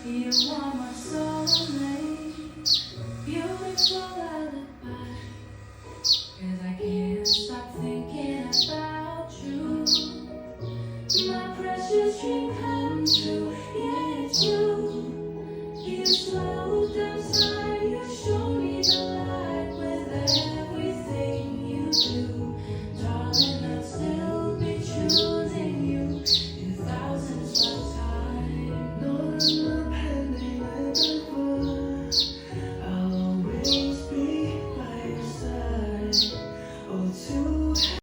You are my soulmate, beautiful alibi. 'Cause I can't stop thinking about you. My precious dream come true, yeah, it's you. You slow down time.